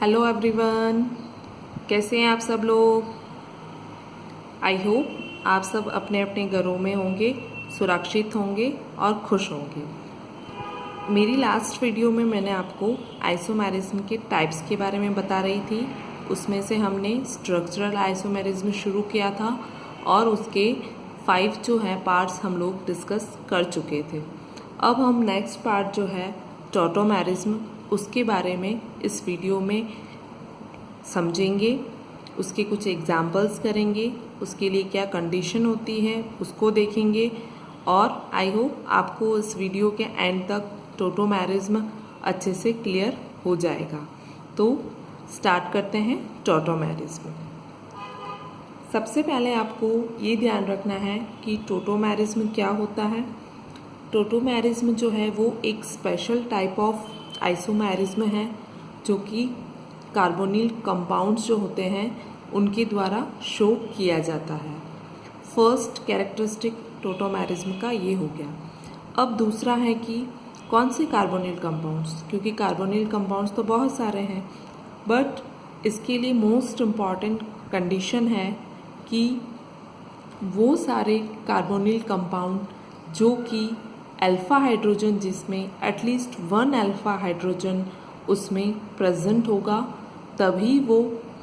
Hello everyone, कैसे हैं आप सब लोग। आई होप आप सब अपने अपने घरों में होंगे, सुरक्षित होंगे और खुश होंगे। मेरी लास्ट वीडियो में मैंने आपको आइसोमेरिज्म के टाइप्स के बारे में बता रही थी। उसमें से हमने स्ट्रक्चरल आइसोमेरिज्म शुरू किया था और उसके 5 जो है पार्ट्स हम लोग डिस्कस कर चुके थे। अब हम नेक्स्ट पार्ट जो है टॉटोमेरिज्म, उसके बारे में इस वीडियो में समझेंगे। उसके कुछ एग्जाम्पल्स करेंगे, उसके लिए क्या कंडीशन होती है उसको देखेंगे और आई होप आपको इस वीडियो के एंड तक टॉटोमेरिज्म अच्छे से क्लियर हो जाएगा। तो स्टार्ट करते हैं टॉटोमेरिज्म। सबसे पहले आपको ये ध्यान रखना है कि टॉटोमेरिज्म क्या होता है। टॉटोमेरिज्म जो है वो एक स्पेशल टाइप ऑफ आइसोमेरिज्म है जो कि कार्बोनिल कंपाउंड्स जो होते हैं उनके द्वारा शो किया जाता है। फर्स्ट कैरेक्टरिस्टिक टॉटोमेरिज्म का ये हो गया। अब दूसरा है कि कौन से कार्बोनिल कंपाउंड्स, क्योंकि कार्बोनिल कंपाउंड्स तो बहुत सारे हैं, बट इसके लिए मोस्ट इम्पॉर्टेंट कंडीशन है कि वो सारे कार्बोनिल कंपाउंड जो कि अल्फ़ा हाइड्रोजन, जिसमें एटलीस्ट 1 अल्फ़ा हाइड्रोजन उसमें प्रेजेंट होगा, तभी वो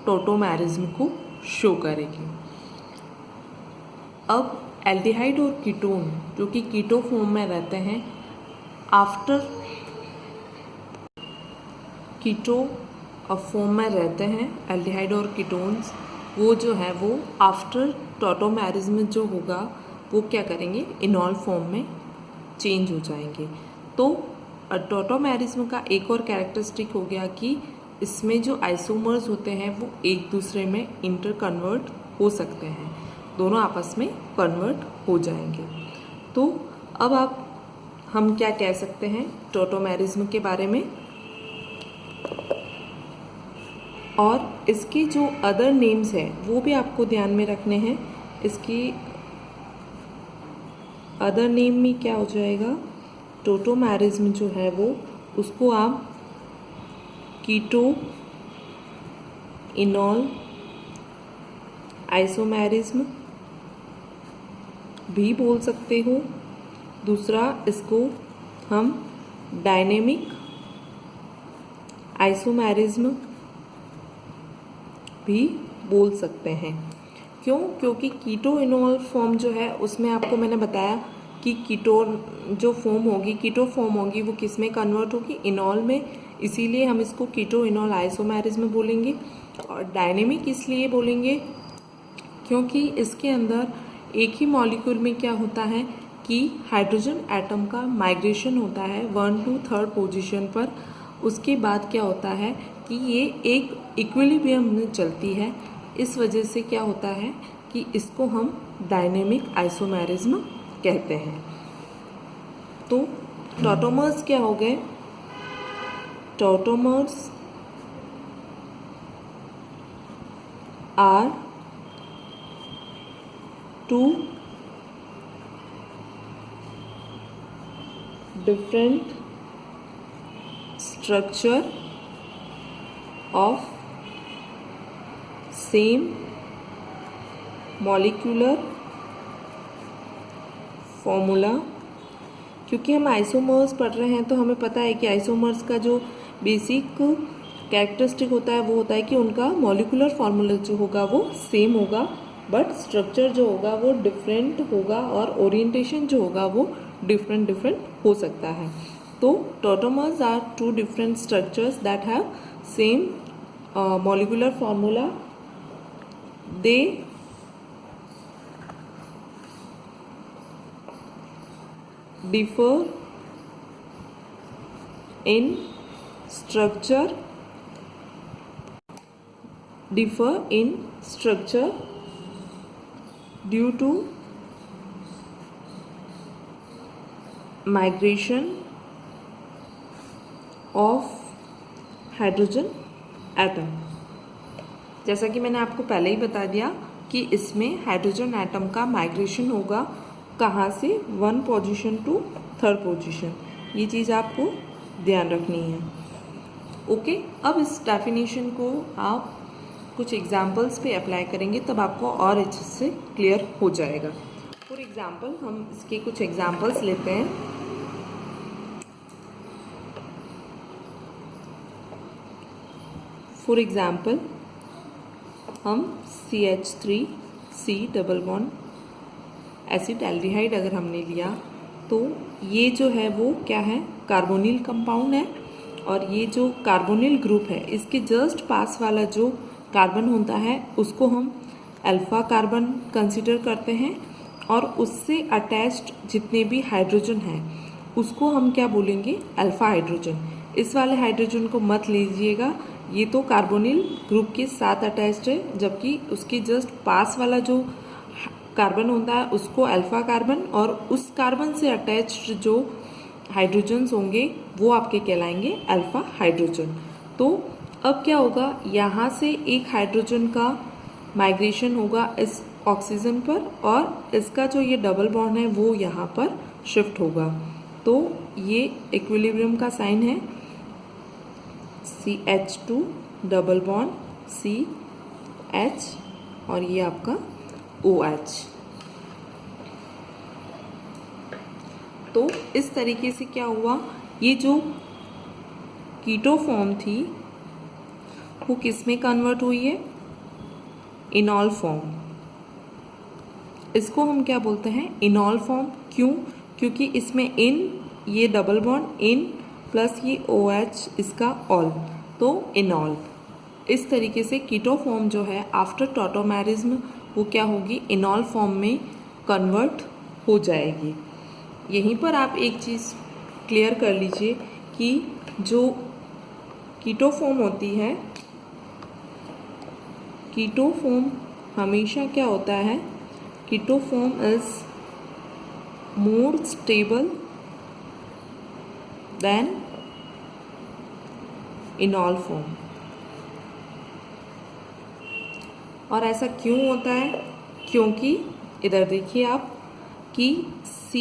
टॉटोमेरिज्म को शो करेगी। अब एल्डिहाइड और कीटोन जो कि कीटो फॉर्म में रहते हैं, आफ्टर कीटो फॉर्म में रहते हैं एल्डिहाइड और कीटोन्स, वो जो है वो आफ्टर टॉटोमेरिज्म जो होगा वो क्या करेंगे, इनॉल फॉर्म में चेंज हो जाएंगे। तो टॉटोमेरिज्म का एक और कैरेक्टरिस्टिक हो गया कि इसमें जो आइसोमर्स होते हैं वो एक दूसरे में इंटर कन्वर्ट हो सकते हैं, दोनों आपस में कन्वर्ट हो जाएंगे। तो अब हम क्या कह सकते हैं टॉटोमेरिज्म के बारे में, और इसके जो अदर नेम्स हैं वो भी आपको ध्यान में रखने हैं। इसकी अदर नेम में क्या हो जाएगा, टॉटोमेरिज्म जो है वो उसको आप कीटो इनॉल आइसोमेरिज्म भी बोल सकते हो। दूसरा इसको हम डायनेमिक आइसोमेरिज्म भी बोल सकते हैं। क्यों? क्योंकि कीटो इनॉल फॉर्म जो है उसमें आपको मैंने बताया कि कीटोन जो फॉर्म होगी, कीटो फॉर्म होगी, वो किस में कन्वर्ट होगी, इनॉल में, इसीलिए हम इसको कीटो इनॉल आइसोमेरिज्म बोलेंगे। और डायनेमिक इसलिए बोलेंगे क्योंकि इसके अंदर एक ही मॉलिक्यूल में क्या होता है कि हाइड्रोजन एटम का माइग्रेशन होता है 1 to 3rd पोजीशन पर। उसके बाद क्या होता है कि ये एक इक्विलिब्रियम में चलती है, इस वजह से क्या होता है कि इसको हम डायनेमिक आइसोमेरिज्म कहते हैं। तो टॉटोमर्स क्या हो गए, tautomers are 2 different structure of same molecular formula. क्योंकि हम आइसोमर्स पढ़ रहे हैं तो हमें पता है कि आइसोमर्स का जो बेसिक कैरेक्टरिस्टिक होता है वो होता है कि उनका मॉलिक्यूलर फार्मूला जो होगा वो सेम होगा, बट स्ट्रक्चर जो होगा वो डिफरेंट होगा और ओरिएंटेशन जो होगा वो डिफरेंट हो सकता है। तो tautomers are 2 different structures that have same molecular formula. They differ in structure due to migration of hydrogen atom. जैसा कि मैंने आपको पहले ही बता दिया कि इसमें हाइड्रोजन एटम का माइग्रेशन होगा, कहाँ से, 1 पोजीशन to 3rd पोजीशन। ये चीज़ आपको ध्यान रखनी है। ओके, अब इस डेफिनेशन को आप कुछ एग्जाम्पल्स पे अप्लाई करेंगे तब आपको और अच्छे से क्लियर हो जाएगा। फॉर एग्जाम्पल हम इसके कुछ एग्जाम्पल्स लेते हैं। फॉर एग्जाम्पल हम CH3C डबल बॉन्ड एसिटाल्डिहाइड अगर हमने लिया तो ये जो है वो क्या है, कार्बोनिल कंपाउंड है, और ये जो कार्बोनिल ग्रुप है इसके जस्ट पास वाला जो कार्बन होता है उसको हम अल्फा कार्बन कंसिडर करते हैं, और उससे अटैच्ड जितने भी हाइड्रोजन हैं उसको हम क्या बोलेंगे, अल्फा हाइड्रोजन। इस वाले हाइड्रोजन को मत लीजिएगा, ये तो कार्बोनिल ग्रुप के साथ अटैच्ड है, जबकि उसके जस्ट पास वाला जो कार्बन होता है उसको अल्फा कार्बन, और उस कार्बन से अटैच्ड जो हाइड्रोजन्स होंगे वो आपके कहलाएंगे अल्फा हाइड्रोजन। तो अब क्या होगा, यहाँ से एक हाइड्रोजन का माइग्रेशन होगा इस ऑक्सीजन पर, और इसका जो ये डबल बॉन्ड है वो यहाँ पर शिफ्ट होगा। तो ये इक्विलिब्रियम का साइन है, CH2 डबल बॉन्ड CH, और ये आपका OH। तो इस तरीके से क्या हुआ, ये जो कीटो फॉर्म थी वो किस में कन्वर्ट हुई है, इनॉल फॉर्म। इसको हम क्या बोलते हैं, इनॉल फॉर्म। क्यों, क्योंकि इसमें इन, ये डबल बॉन्ड इन प्लस ये OH इसका ऑल, तो इनॉल। इस तरीके से कीटो फॉर्म जो है आफ्टर टॉटोमेरिज्म वो क्या होगी, इनॉल फॉर्म में कन्वर्ट हो जाएगी। यहीं पर आप एक चीज़ क्लियर कर लीजिए कि जो कीटो फॉर्म होती है, कीटो फॉर्म हमेशा क्या होता है, keto form is more stable than enol form. और ऐसा क्यों होता है, क्योंकि इधर देखिए आप कि C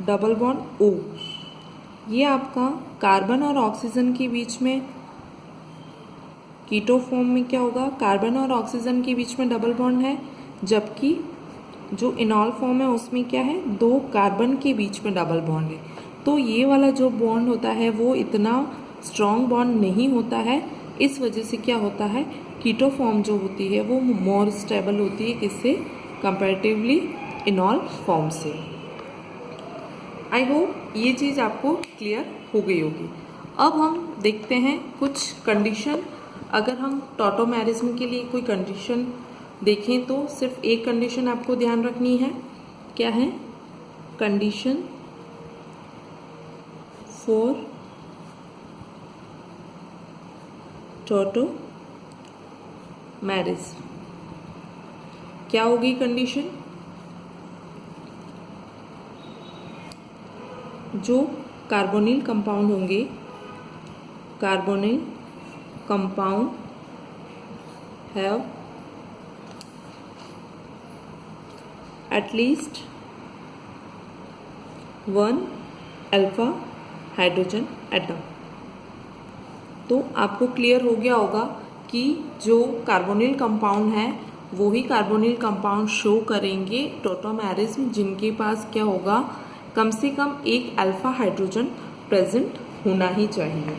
डबल बॉन्ड O, ये आपका कार्बन और ऑक्सीजन के बीच में, कीटो फॉर्म में क्या होगा, कार्बन और ऑक्सीजन के बीच में डबल बॉन्ड है, जबकि जो इनॉल फॉर्म है उसमें क्या है, दो कार्बन के बीच में डबल बॉन्ड है। तो ये वाला जो बॉन्ड होता है वो इतना स्ट्रॉन्ग बॉन्ड नहीं होता है, इस वजह से क्या होता है, कीटो फॉर्म जो होती है वो मोर स्टेबल होती है, किससे, कंपैरेटिवली इनॉल फॉर्म से। आई होप ये चीज़ आपको क्लियर हो गई होगी। अब हम देखते हैं कुछ कंडीशन। अगर हम टॉटोमेरिज्म के लिए कोई कंडीशन देखें तो सिर्फ एक कंडीशन आपको ध्यान रखनी है, क्या है, कंडीशन फॉर टॉटोमेरिज्म। क्या होगी कंडीशन, जो कार्बोनिल कंपाउंड होंगे, carbonyl compound have at least one alpha hydrogen atom. तो आपको क्लियर हो गया होगा कि जो कार्बोनिल कंपाउंड है वो ही कार्बोनिल कंपाउंड शो करेंगे टॉटोमेरिज्म, जिनके पास क्या होगा, कम से कम एक अल्फा हाइड्रोजन प्रेजेंट होना ही चाहिए।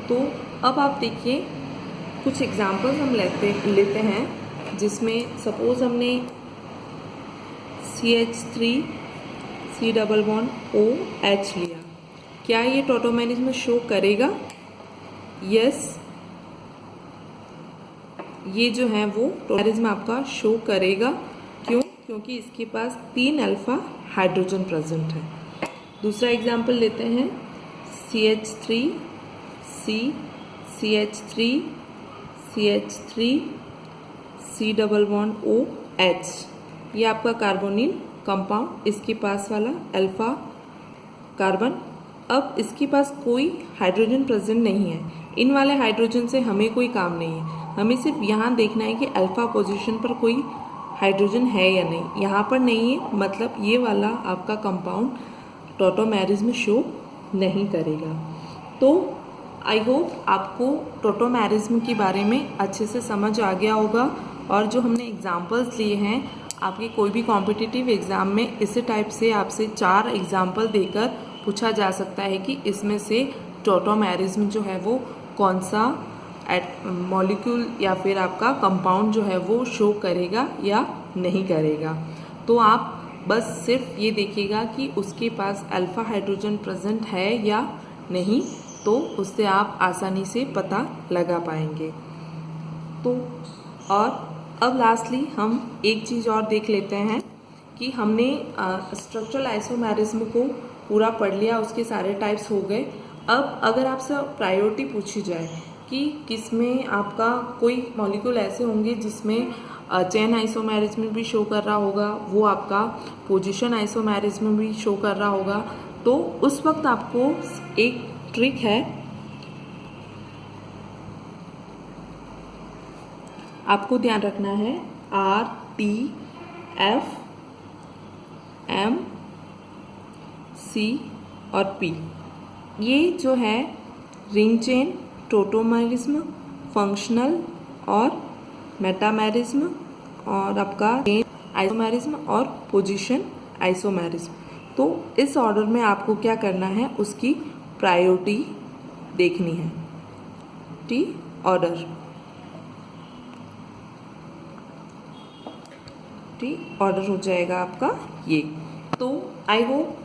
तो अब आप देखिए कुछ एग्जांपल्स हम लेते हैं, जिसमें सपोज हमने CH3C डबल बॉन्ड OH लिया, क्या ये टॉटोमेरिज्म शो करेगा, यस, ये जो है वो टॉटोमेरिज्म आपका शो करेगा। क्यों, क्योंकि इसके पास 3 अल्फा हाइड्रोजन प्रेजेंट है। दूसरा एग्जांपल लेते हैं, CH3C डबल बॉन्ड OH, ये आपका कार्बोनिल कंपाउंड, इसके पास वाला अल्फा कार्बन। अब इसके पास कोई हाइड्रोजन प्रेजेंट नहीं है, इन वाले हाइड्रोजन से हमें कोई काम नहीं है, हमें सिर्फ यहाँ देखना है कि अल्फा पोजीशन पर कोई हाइड्रोजन है या नहीं। यहाँ पर नहीं है, मतलब ये वाला आपका कंपाउंड टॉटोमेरिज्म शो नहीं करेगा। तो आई होप आपको टोटोमेरिज्म के बारे में अच्छे से समझ आ गया होगा और जो हमने एग्जाम्पल्स लिए हैं आपके कोई भी कॉम्पिटिटिव एग्ज़ाम में इसी टाइप से आपसे 4 एग्जाम्पल देकर पूछा जा सकता है कि इसमें से टोटोमेरिज्म जो है वो कौन सा मॉलिक्यूल या फिर आपका कंपाउंड जो है वो शो करेगा या नहीं करेगा। तो आप बस सिर्फ ये देखिएगा कि उसके पास अल्फ़ा हाइड्रोजन प्रेजेंट है या नहीं, तो उससे आप आसानी से पता लगा पाएंगे। तो और अब लास्टली हम एक चीज़ और देख लेते हैं कि हमने स्ट्रक्चरल आइसोमेरिज्म को पूरा पढ़ लिया, उसके सारे टाइप्स हो गए। अब अगर आपसे प्रायोरिटी पूछी जाए कि किसमें आपका कोई मॉलिक्यूल ऐसे होंगे जिसमें चेन आइसोमेरिज्म भी शो कर रहा होगा, वो आपका पोजीशन आइसोमेरिज्म भी शो कर रहा होगा, तो उस वक्त आपको एक ट्रिक है, आपको ध्यान रखना है R T F M C और P, ये जो है रिंग चेन, टोटोमेरिज्म, फंक्शनल और मेटामेरिज्म और आपका चेन आइसोमेरिज्म और पोजीशन आइसोमेरिज्म। तो इस ऑर्डर में आपको क्या करना है, उसकी प्रायोरिटी देखनी है। टी ऑर्डर हो जाएगा आपका ये। तो आई होप